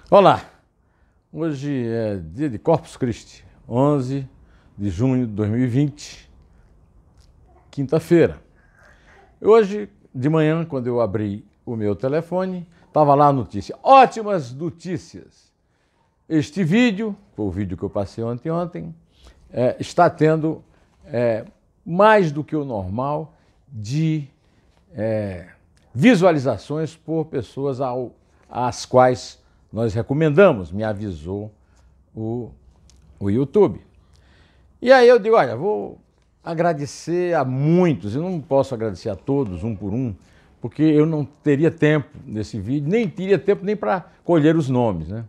Olá, hoje é dia de Corpus Christi, 11 de junho de 2020, quinta-feira. Hoje de manhã, quando eu abri o meu telefone, estava lá a notícia, ótimas notícias. Este vídeo, foi o vídeo que eu passei ontem, está tendo mais do que o normal de visualizações por pessoas às quais nós recomendamos, me avisou o YouTube. E aí eu digo, olha, vou agradecer a muitos, eu não posso agradecer a todos, um por um, porque eu não teria tempo nesse vídeo, nem teria tempo nem para colher os nomes, né?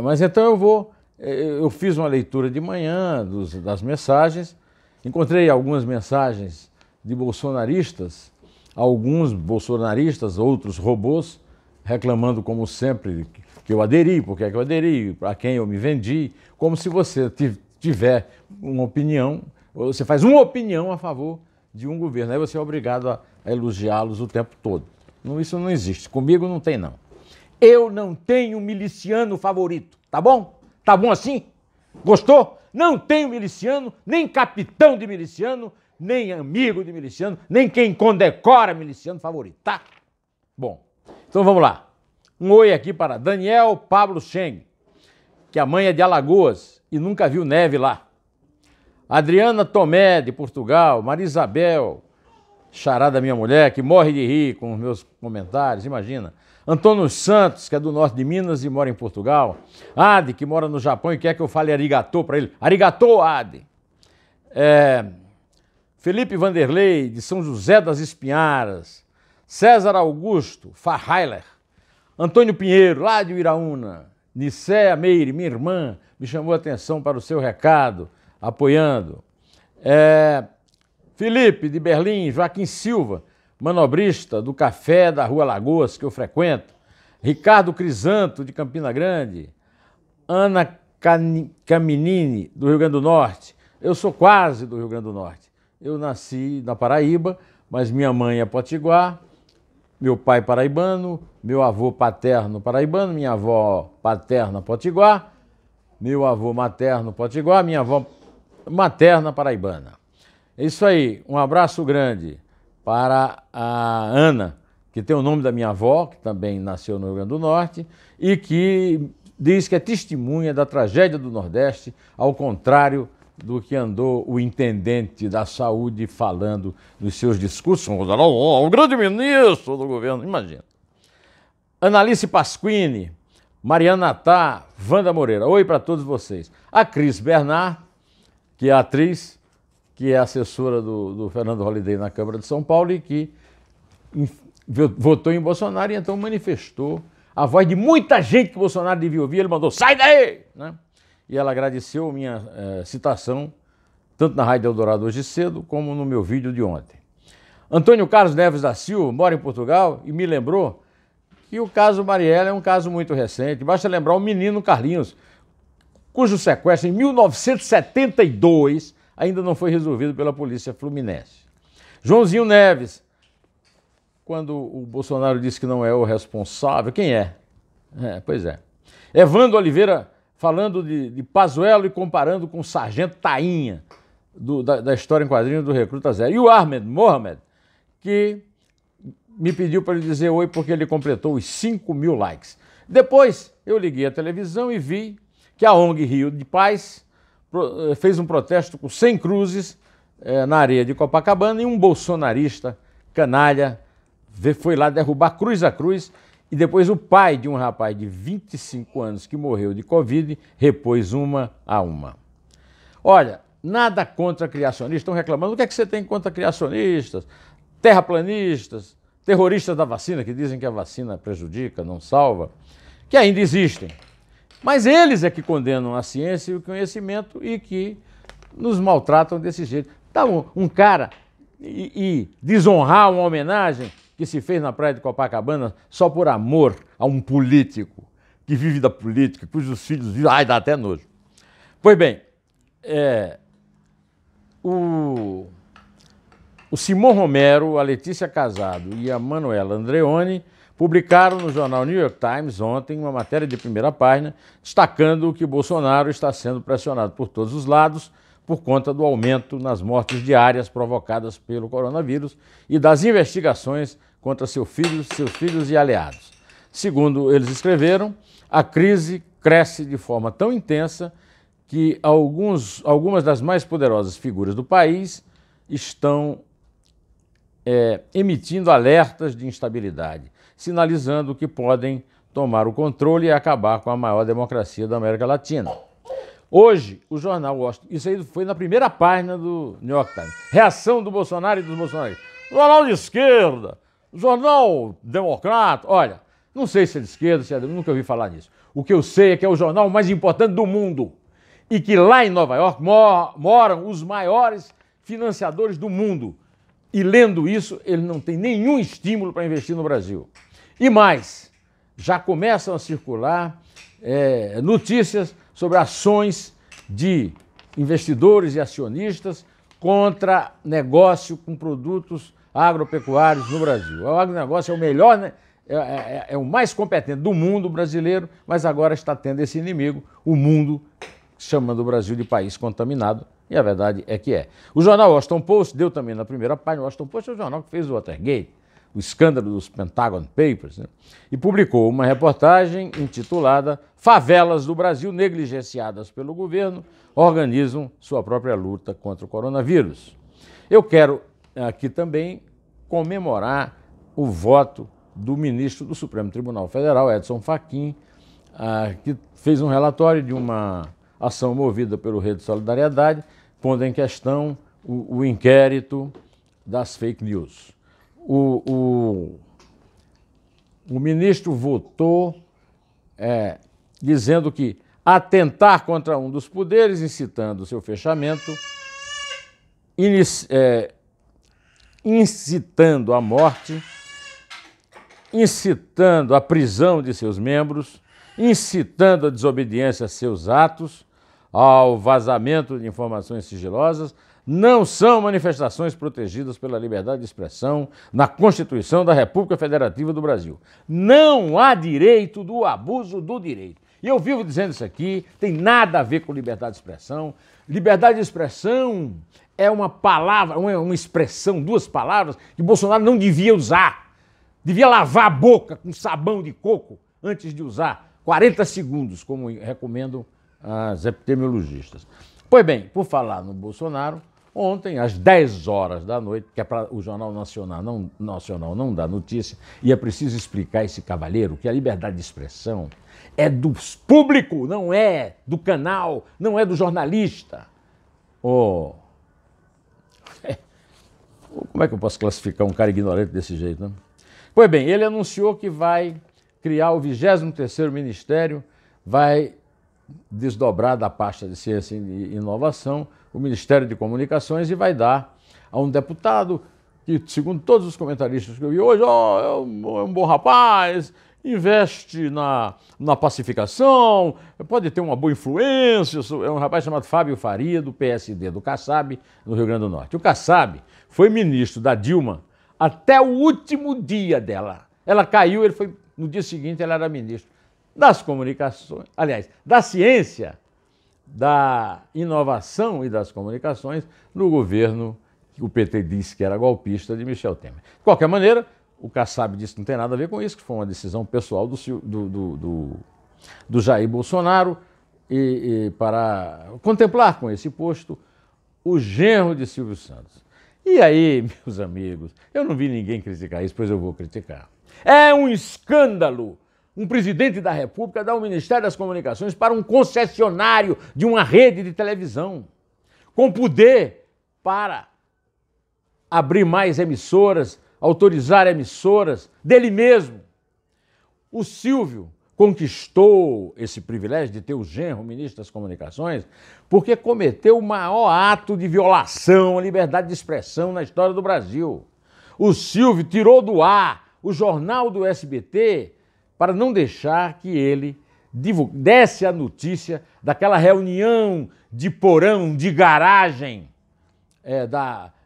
Mas então eu fiz uma leitura de manhã das mensagens, encontrei algumas mensagens de bolsonaristas, outros robôs, reclamando, como sempre, que eu aderi, por que eu aderi, para quem eu me vendi, como se você tiver uma opinião, você faz uma opinião a favor de um governo, aí você é obrigado a elogiá-los o tempo todo. Isso não existe, comigo não tem não. Eu não tenho miliciano favorito, tá bom? Tá bom assim? Gostou? Não tenho miliciano, nem capitão de miliciano, nem amigo de miliciano, nem quem condecora miliciano favorito, tá? Bom. Então vamos lá. Um oi aqui para Daniel Pablo Cheng, que a mãe é de Alagoas e nunca viu neve lá. Adriana Tomé, de Portugal. Maria Isabel, xará da minha mulher, que morre de rir com os meus comentários, imagina. Antônio Santos, que é do norte de Minas e mora em Portugal. Ade, que mora no Japão e quer que eu fale arigatô para ele. Arigatô, Ade. Felipe Vanderlei, de São José das Espinharas. César Augusto Farheiler, Antônio Pinheiro, lá de Uiraúna, Nicéia Meire, minha irmã, me chamou a atenção para o seu recado, apoiando. Felipe, de Berlim, Joaquim Silva, manobrista do Café da Rua Lagoas, que eu frequento. Ricardo Crisanto, de Campina Grande. Ana Caminini, do Rio Grande do Norte. Eu sou quase do Rio Grande do Norte. Eu nasci na Paraíba, mas minha mãe é potiguar. Meu pai paraibano, meu avô paterno paraibano, minha avó paterna potiguar, meu avô materno potiguar, minha avó materna paraibana. É isso aí, um abraço grande para a Ana, que tem o nome da minha avó, que também nasceu no Rio Grande do Norte, e que diz que é testemunha da tragédia do Nordeste, ao contrário do que andou o intendente da saúde falando nos seus discursos, o grande ministro do governo, imagina. Analice Pasquini, Mariana Natá, Wanda Moreira, oi para todos vocês. A Cris Bernard, que é atriz, que é assessora do Fernando Holliday na Câmara de São Paulo e que votou em Bolsonaro e então manifestou a voz de muita gente que Bolsonaro devia ouvir, ele mandou, sai daí! Né? E ela agradeceu minha citação, tanto na Rádio Eldorado hoje cedo, como no meu vídeo de ontem. Antônio Carlos Neves da Silva mora em Portugal e me lembrou que o caso Marielle é um caso muito recente. Basta lembrar o menino Carlinhos, cujo sequestro em 1972 ainda não foi resolvido pela polícia fluminense. Joãozinho Neves, quando o Bolsonaro disse que não é o responsável, quem é? Pois é. Evandro Oliveira, falando de Pazuello e comparando com o Sargento Tainha, da história em quadrinhos do Recruta Zero. E o Ahmed Mohamed, que me pediu para lhe dizer oi porque ele completou os 5.000 likes. Depois eu liguei a televisão e vi que a ONG Rio de Paz fez um protesto com 100 cruzes na areia de Copacabana e um bolsonarista canalha foi lá derrubar cruz a cruz. E depois o pai de um rapaz de 25 anos que morreu de Covid repôs uma a uma. Olha, nada contra criacionistas. Estão reclamando. O que é que você tem contra criacionistas, terraplanistas, terroristas da vacina, que dizem que a vacina prejudica, não salva, que ainda existem. Mas eles é que condenam a ciência e o conhecimento e que nos maltratam desse jeito. Tá um cara e desonrar uma homenagem que se fez na praia de Copacabana só por amor a um político que vive da política, cujos filhos vivem... Ai, dá até nojo. Pois bem, o Simão Romero, a Letícia Casado e a Manuela Andreoni publicaram no jornal New York Times ontem uma matéria de primeira página destacando que Bolsonaro está sendo pressionado por todos os lados por conta do aumento nas mortes diárias provocadas pelo coronavírus e das investigações contra seus filhos e aliados. Segundo eles escreveram, a crise cresce de forma tão intensa que algumas das mais poderosas figuras do país estão emitindo alertas de instabilidade, sinalizando que podem tomar o controle e acabar com a maior democracia da América Latina. Hoje, o jornal Washington, isso aí foi na primeira página do New York Times, reação do Bolsonaro e dos bolsonaristas. Jornal de esquerda, jornal democrata, olha, não sei se é de esquerda, se é de... nunca ouvi falar nisso. O que eu sei é que é o jornal mais importante do mundo e que lá em Nova York moram os maiores financiadores do mundo. E lendo isso, ele não tem nenhum estímulo para investir no Brasil. E mais, já começam a circular notícias sobre ações de investidores e acionistas contra negócio com produtos agropecuários no Brasil. O agronegócio é o melhor, né? É o mais competente do mundo brasileiro, mas agora está tendo esse inimigo, o mundo, chamando o Brasil de país contaminado, e a verdade é que é. O jornal Washington Post deu também na primeira página, o Washington Post é o jornal que fez o Watergate, o escândalo dos Pentagon Papers, né? E publicou uma reportagem intitulada Favelas do Brasil negligenciadas pelo governo organizam sua própria luta contra o coronavírus. Eu quero aqui também comemorar o voto do ministro do Supremo Tribunal Federal, Edson Fachin, que fez um relatório de uma ação movida pelo Rede Solidariedade, pondo em questão o inquérito das fake news. O ministro votou dizendo que atentar contra um dos poderes, incitando o seu fechamento, incitando a morte, incitando a prisão de seus membros, incitando a desobediência a seus atos, ao vazamento de informações sigilosas, não são manifestações protegidas pela liberdade de expressão na Constituição da República Federativa do Brasil. Não há direito do abuso do direito. E eu vivo dizendo isso aqui, tem nada a ver com liberdade de expressão. Liberdade de expressão é uma palavra, uma expressão, duas palavras que Bolsonaro não devia usar. Devia lavar a boca com sabão de coco antes de usar 40 segundos, como recomendam as epidemiologistas. Pois bem, por falar no Bolsonaro, ontem, às 10 horas da noite, que é para o Jornal Nacional não dar notícia, e é preciso explicar a esse cavalheiro que a liberdade de expressão é do público, não é do canal, não é do jornalista. Como é que eu posso classificar um cara ignorante desse jeito, né? Pois bem, ele anunciou que vai criar o 23º Ministério, vai desdobrar da pasta de Ciência e Inovação o Ministério de Comunicações e vai dar a um deputado que, segundo todos os comentaristas que eu vi hoje, é um bom rapaz, investe na pacificação, pode ter uma boa influência. É um rapaz chamado Fábio Faria, do PSD, do Kassab, no Rio Grande do Norte. O Kassab foi ministro da Dilma até o último dia dela. Ela caiu, no dia seguinte ele era ministro das comunicações, aliás, da ciência, da inovação e das comunicações no governo que o PT disse que era golpista de Michel Temer. De qualquer maneira, o Kassab disse que não tem nada a ver com isso, que foi uma decisão pessoal do Jair Bolsonaro e para contemplar com esse posto o genro de Silvio Santos. E aí, meus amigos, eu não vi ninguém criticar isso, pois eu vou criticar. É um escândalo um presidente da República dar o Ministério das Comunicações para um concessionário de uma rede de televisão, com poder para abrir mais emissoras, autorizar emissoras dele mesmo. O Silvio conquistou esse privilégio de ter o genro ministro das Comunicações porque cometeu o maior ato de violação à liberdade de expressão na história do Brasil. O Silvio tirou do ar o jornal do SBT para não deixar que ele desse a notícia daquela reunião de porão, de garagem,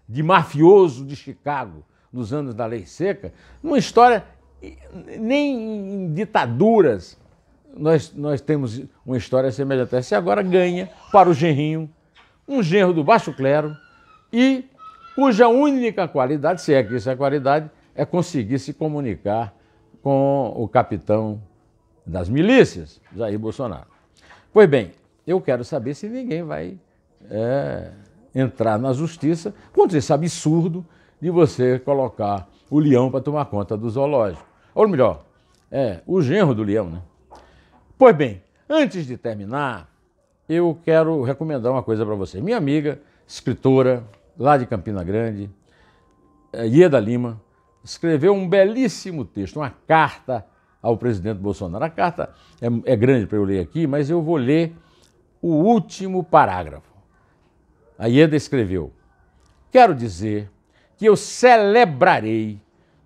de mafioso de Chicago, nos anos da Lei Seca, uma história Nem em ditaduras nós temos uma história semelhante a essa. E agora ganha para o genrinho, um genro do baixo clero, e cuja única qualidade, se é que isso é qualidade, é conseguir se comunicar com o capitão das milícias, Jair Bolsonaro. Pois bem, eu quero saber se ninguém vai entrar na justiça contra esse absurdo de você colocar o leão para tomar conta do zoológico. Ou melhor, o genro do leão, né? Pois bem, antes de terminar, eu quero recomendar uma coisa para você. Minha amiga, escritora, lá de Campina Grande, Ieda Lima, escreveu um belíssimo texto, uma carta ao presidente Bolsonaro. A carta é grande para eu ler aqui, mas eu vou ler o último parágrafo. A Ieda escreveu: quero dizer que eu celebrarei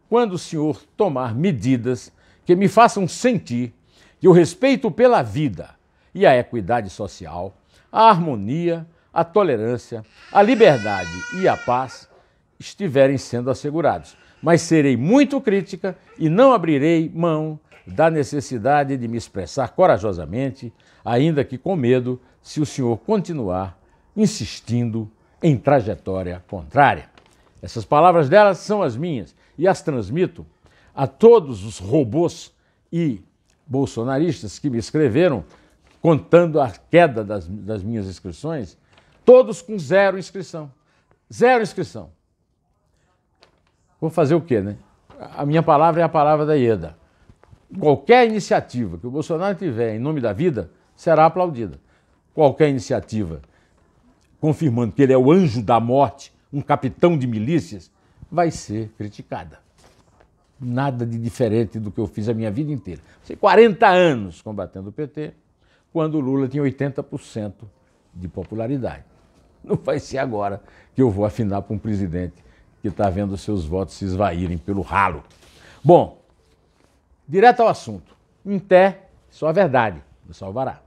quando o senhor tomar medidas que me façam sentir que o respeito pela vida e a equidade social, a harmonia, a tolerância, a liberdade e a paz estiverem sendo assegurados. Mas serei muito crítica e não abrirei mão da necessidade de me expressar corajosamente, ainda que com medo, se o senhor continuar insistindo em trajetória contrária. Essas palavras delas são as minhas e as transmito a todos os robôs e bolsonaristas que me escreveram contando a queda das minhas inscrições, todos com 0 inscrição. 0 inscrição. Vou fazer o quê, né? A minha palavra é a palavra da Ieda. Qualquer iniciativa que o Bolsonaro tiver em nome da vida será aplaudida. Qualquer iniciativa confirmando que ele é o anjo da morte, um capitão de milícias, vai ser criticada. Nada de diferente do que eu fiz a minha vida inteira. Passei 40 anos combatendo o PT, quando o Lula tinha 80% de popularidade. Não vai ser agora que eu vou afinar para um presidente que está vendo seus votos se esvaírem pelo ralo. Bom, direto ao assunto. Em té, só a verdade nos salvará.